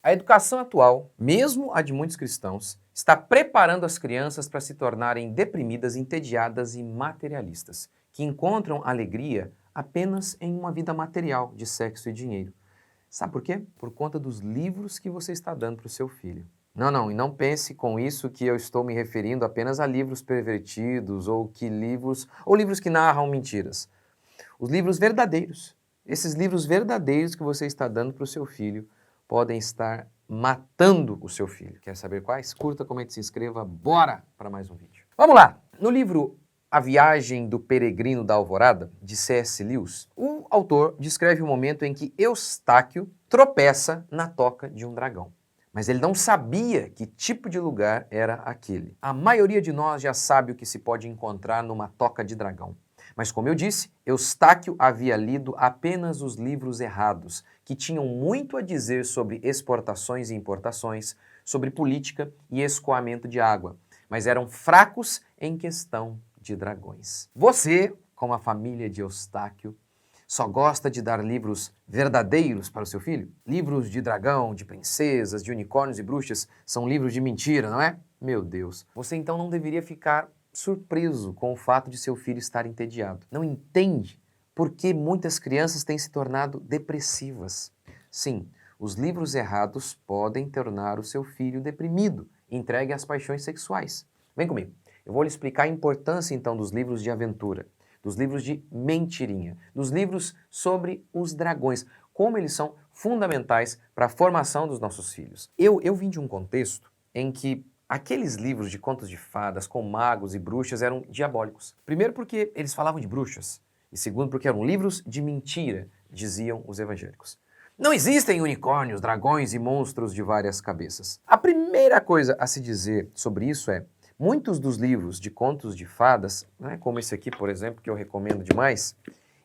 A educação atual, mesmo a de muitos cristãos, está preparando as crianças para se tornarem deprimidas, entediadas e materialistas, que encontram alegria apenas em uma vida material de sexo e dinheiro. Sabe por quê? Por conta dos livros que você está dando para o seu filho. Não, e não pense com isso que eu estou me referindo apenas a livros pervertidos ou livros que narram mentiras. Os livros verdadeiros. Esses livros verdadeiros que você está dando para o seu filho podem estar matando o seu filho. Quer saber quais? Curta, comente, se inscreva. Bora para mais um vídeo. Vamos lá! No livro A Viagem do Peregrino da Alvorada, de C.S. Lewis, o autor descreve o momento em que Eustáquio tropeça na toca de um dragão. Mas ele não sabia que tipo de lugar era aquele. A maioria de nós já sabe o que se pode encontrar numa toca de dragão. Mas como eu disse, Eustáquio havia lido apenas os livros errados, que tinham muito a dizer sobre exportações e importações, sobre política e escoamento de água, mas eram fracos em questão de dragões. Você, como a família de Eustáquio, só gosta de dar livros verdadeiros para o seu filho? Livros de dragão, de princesas, de unicórnios e bruxas são livros de mentira, não é? Meu Deus. Você então não deveria ficar surpreso com o fato de seu filho estar entediado. Não entende por que muitas crianças têm se tornado depressivas. Sim, os livros errados podem tornar o seu filho deprimido, entregue às paixões sexuais. Vem comigo. Eu vou lhe explicar a importância então dos livros de aventura, dos livros de mentirinha, dos livros sobre os dragões, como eles são fundamentais para a formação dos nossos filhos. Eu vim de um contexto em que aqueles livros de contos de fadas com magos e bruxas eram diabólicos. Primeiro porque eles falavam de bruxas, e segundo porque eram livros de mentira, diziam os evangélicos. Não existem unicórnios, dragões e monstros de várias cabeças. A primeira coisa a se dizer sobre isso é: muitos dos livros de contos de fadas, como esse aqui, por exemplo, que eu recomendo demais,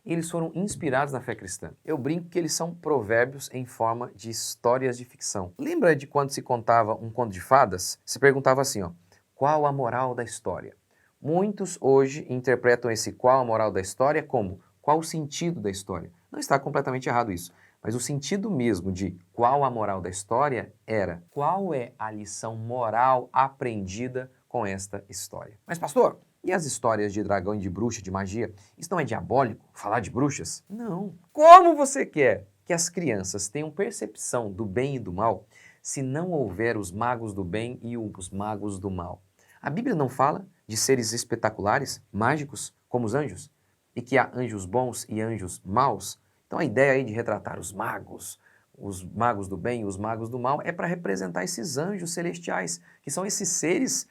eles foram inspirados na fé cristã. Eu brinco que eles são provérbios em forma de histórias de ficção. Lembra de quando se contava um conto de fadas? Se perguntava assim, qual a moral da história? Muitos hoje interpretam esse qual a moral da história como qual o sentido da história. Não está completamente errado isso, mas o sentido mesmo de qual a moral da história era qual é a lição moral aprendida com esta história. Mas pastor, e as histórias de dragão e de bruxa, de magia? Isso não é diabólico? Falar de bruxas? Não. Como você quer que as crianças tenham percepção do bem e do mal se não houver os magos do bem e os magos do mal? A Bíblia não fala de seres espetaculares, mágicos, como os anjos? E que há anjos bons e anjos maus? Então a ideia aí de retratar os magos do bem e os magos do mal, é para representar esses anjos celestiais, que são esses seres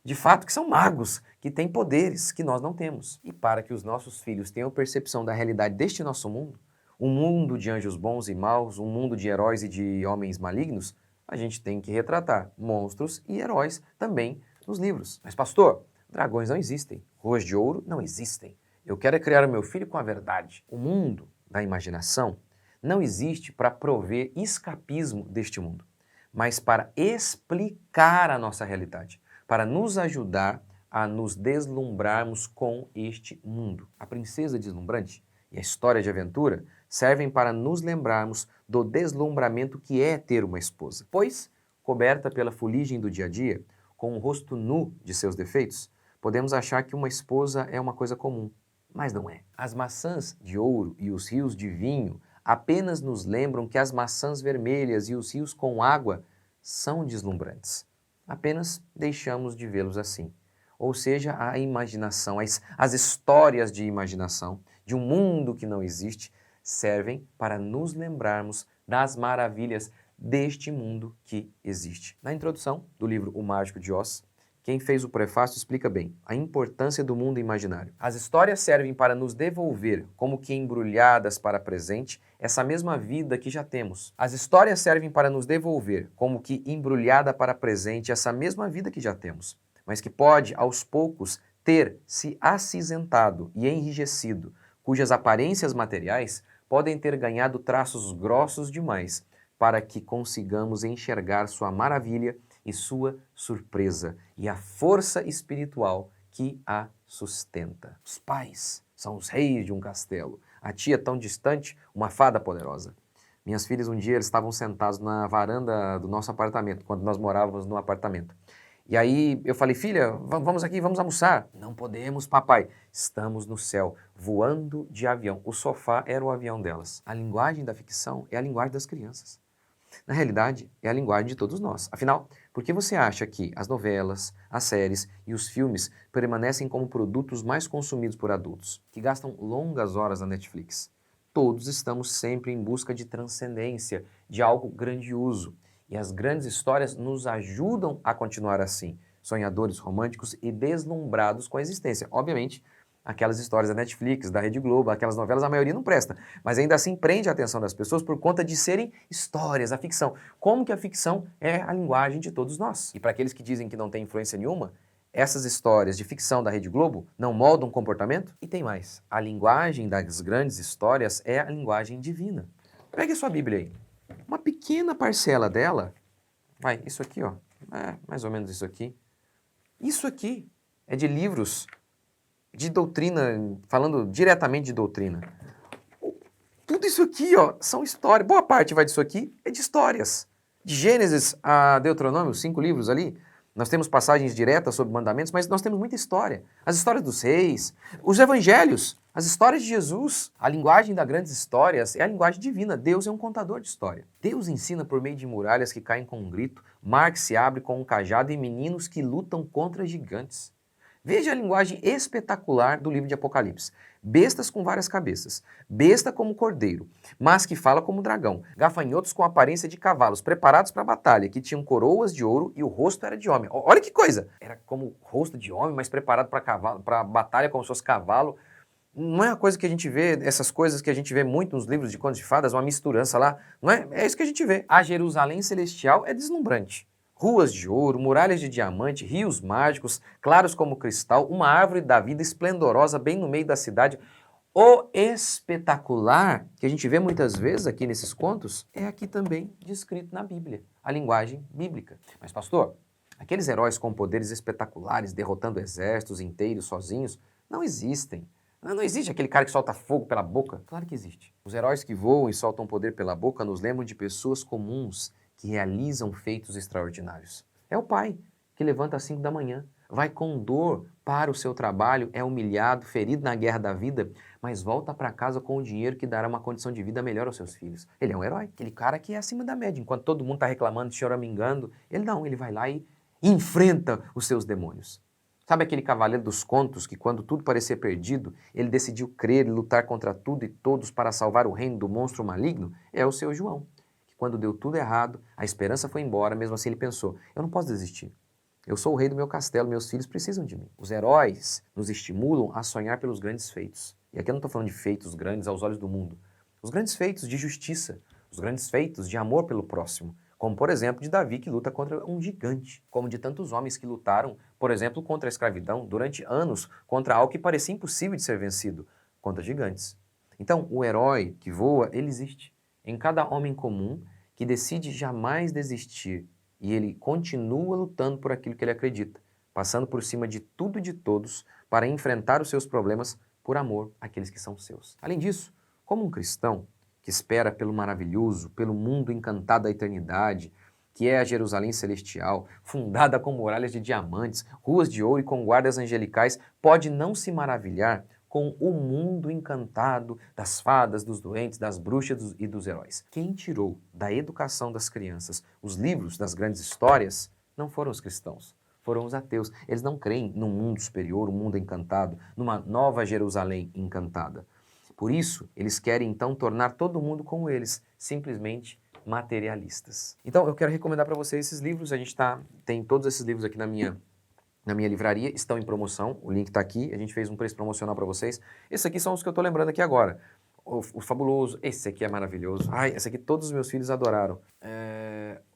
de fato, que são magos, que têm poderes que nós não temos. E para que os nossos filhos tenham percepção da realidade deste nosso mundo, um mundo de anjos bons e maus, um mundo de heróis e de homens malignos, a gente tem que retratar monstros e heróis também nos livros. Mas pastor, dragões não existem, ruas de ouro não existem. Eu quero é criar o meu filho com a verdade. O mundo da imaginação não existe para prover escapismo deste mundo, mas para explicar a nossa realidade, para nos ajudar a nos deslumbrarmos com este mundo. A princesa deslumbrante e a história de aventura servem para nos lembrarmos do deslumbramento que é ter uma esposa. Pois, coberta pela fuligem do dia a dia, com o rosto nu de seus defeitos, podemos achar que uma esposa é uma coisa comum, mas não é. As maçãs de ouro e os rios de vinho apenas nos lembram que as maçãs vermelhas e os rios com água são deslumbrantes. Apenas deixamos de vê-los assim. Ou seja, a imaginação, as histórias de imaginação de um mundo que não existe servem para nos lembrarmos das maravilhas deste mundo que existe. Na introdução do livro O Mágico de Oz, quem fez o prefácio explica bem a importância do mundo imaginário. As histórias servem para nos devolver, como que embrulhadas para presente, essa mesma vida que já temos. As histórias servem para nos devolver, como que embrulhada para presente, essa mesma vida que já temos, mas que pode, aos poucos, ter se acinzentado e enrijecido, cujas aparências materiais podem ter ganhado traços grossos demais para que consigamos enxergar sua maravilha e sua surpresa e a força espiritual que a sustenta. Os pais são os reis de um castelo, a tia tão distante, uma fada poderosa. Minhas filhas um dia eles estavam sentados na varanda do nosso apartamento, quando nós morávamos no apartamento. E aí eu falei, filha, vamos aqui, vamos almoçar. Não podemos, papai. Estamos no céu, voando de avião. O sofá era o avião delas. A linguagem da ficção é a linguagem das crianças. Na realidade, é a linguagem de todos nós. Afinal, por que você acha que as novelas, as séries e os filmes permanecem como produtos mais consumidos por adultos, que gastam longas horas na Netflix? Todos estamos sempre em busca de transcendência, de algo grandioso. E as grandes histórias nos ajudam a continuar assim, sonhadores, românticos e deslumbrados com a existência. Obviamente, aquelas histórias da Netflix, da Rede Globo, aquelas novelas, a maioria não presta, mas ainda assim prende a atenção das pessoas por conta de serem histórias, a ficção. Como que a ficção é a linguagem de todos nós? E para aqueles que dizem que não tem influência nenhuma, essas histórias de ficção da Rede Globo não moldam o comportamento? E tem mais, a linguagem das grandes histórias é a linguagem divina. Pegue a sua Bíblia aí. Uma pequena parcela dela, vai, isso aqui, ó, mais ou menos isso aqui. Isso aqui é de livros de doutrina, falando diretamente de doutrina. Tudo isso aqui, ó, são histórias. Boa parte vai disso aqui é de histórias. De Gênesis a Deuteronômio, 5 livros ali, nós temos passagens diretas sobre mandamentos, mas nós temos muita história. As histórias dos reis, os evangelhos, as histórias de Jesus. A linguagem das grandes histórias é a linguagem divina. Deus é um contador de história. Deus ensina por meio de muralhas que caem com um grito, mar que se abre com um cajado e meninos que lutam contra gigantes. Veja a linguagem espetacular do livro de Apocalipse. Bestas com várias cabeças, besta como cordeiro, mas que fala como dragão, gafanhotos com aparência de cavalos, preparados para a batalha, que tinham coroas de ouro e o rosto era de homem. Olha que coisa! Era como rosto de homem, mas preparado para a batalha como se fosse cavalo. Não é uma coisa que a gente vê, essas coisas que a gente vê muito nos livros de contos de fadas, uma misturança lá, não é? É isso que a gente vê. A Jerusalém celestial é deslumbrante. Ruas de ouro, muralhas de diamante, rios mágicos, claros como cristal, uma árvore da vida esplendorosa bem no meio da cidade. O espetacular, que a gente vê muitas vezes aqui nesses contos, é aqui também descrito na Bíblia, a linguagem bíblica. Mas pastor, aqueles heróis com poderes espetaculares, derrotando exércitos inteiros sozinhos, não existem. Não existe aquele cara que solta fogo pela boca. Claro que existe. Os heróis que voam e soltam poder pela boca nos lembram de pessoas comuns, que realizam feitos extraordinários. É o pai que levanta às 5 da manhã, vai com dor para o seu trabalho, é humilhado, ferido na guerra da vida, mas volta para casa com o dinheiro que dará uma condição de vida melhor aos seus filhos. Ele é um herói, aquele cara que é acima da média. Enquanto todo mundo está reclamando, choramingando, ele não, ele vai lá e enfrenta os seus demônios. Sabe aquele cavaleiro dos contos que, quando tudo parecia perdido, ele decidiu crer e lutar contra tudo e todos para salvar o reino do monstro maligno? É o seu João. Quando deu tudo errado, a esperança foi embora, mesmo assim ele pensou, eu não posso desistir. Eu sou o rei do meu castelo, meus filhos precisam de mim. Os heróis nos estimulam a sonhar pelos grandes feitos. E aqui eu não estou falando de feitos grandes aos olhos do mundo. Os grandes feitos de justiça, os grandes feitos de amor pelo próximo. Como, por exemplo, de Davi, que luta contra um gigante. Como de tantos homens que lutaram, por exemplo, contra a escravidão, durante anos, contra algo que parecia impossível de ser vencido, contra gigantes. Então, o herói que voa, ele existe. Em cada homem comum que decide jamais desistir e ele continua lutando por aquilo que ele acredita, passando por cima de tudo e de todos para enfrentar os seus problemas por amor àqueles que são seus. Além disso, como um cristão que espera pelo maravilhoso, pelo mundo encantado da eternidade, que é a Jerusalém celestial, fundada com muralhas de diamantes, ruas de ouro e com guardas angelicais, pode não se maravilhar com o mundo encantado das fadas, dos doentes, das bruxas e dos heróis. Quem tirou da educação das crianças os livros das grandes histórias não foram os cristãos, foram os ateus. Eles não creem num mundo superior, um mundo encantado, numa nova Jerusalém encantada. Por isso, eles querem então tornar todo mundo como eles, simplesmente materialistas. Então, eu quero recomendar para vocês esses livros. A gente tem todos esses livros aqui na minha livraria, estão em promoção, o link está aqui, a gente fez um preço promocional para vocês. Esses aqui são os que eu estou lembrando aqui agora. O Fabuloso, esse aqui é maravilhoso. Ai, esse aqui todos os meus filhos adoraram.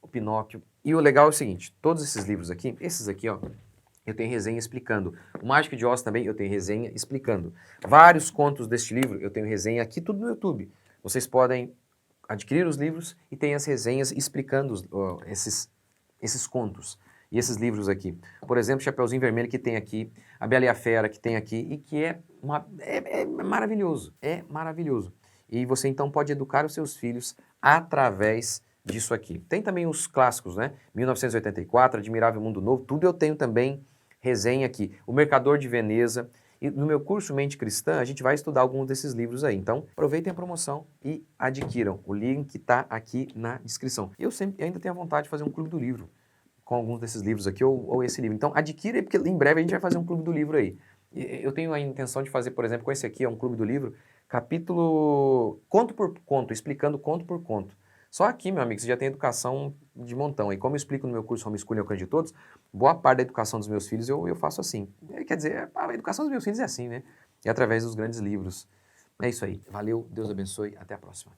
O Pinóquio. E o legal é o seguinte, todos esses livros aqui, esses aqui, ó, eu tenho resenha explicando. O Mágico de Oz também eu tenho resenha explicando. Vários contos deste livro eu tenho resenha aqui, tudo no YouTube. Vocês podem adquirir os livros e tem as resenhas explicando esses contos. E esses livros aqui. Por exemplo, Chapeuzinho Vermelho que tem aqui, A Bela e a Fera que tem aqui e que é maravilhoso. É maravilhoso. E você então pode educar os seus filhos através disso aqui. Tem também os clássicos, né? 1984, Admirável Mundo Novo, tudo eu tenho também resenha aqui. O Mercador de Veneza. E no meu curso Mente Cristã, a gente vai estudar alguns desses livros aí. Então, aproveitem a promoção e adquiram. O link está aqui na descrição. Eu ainda tenho a vontade de fazer um clube do livro com alguns desses livros aqui ou esse livro. Então, adquira aí, porque em breve a gente vai fazer um clube do livro aí. Eu tenho a intenção de fazer, por exemplo, com esse aqui, é um clube do livro, capítulo conto por conto, explicando conto por conto. Só aqui, meu amigo, você já tem educação de montão. E como eu explico no meu curso Homeschooling Alcance de Todos, boa parte da educação dos meus filhos eu faço assim. Quer dizer, a educação dos meus filhos é assim, né? É através dos grandes livros. É isso aí. Valeu, Deus abençoe, até a próxima.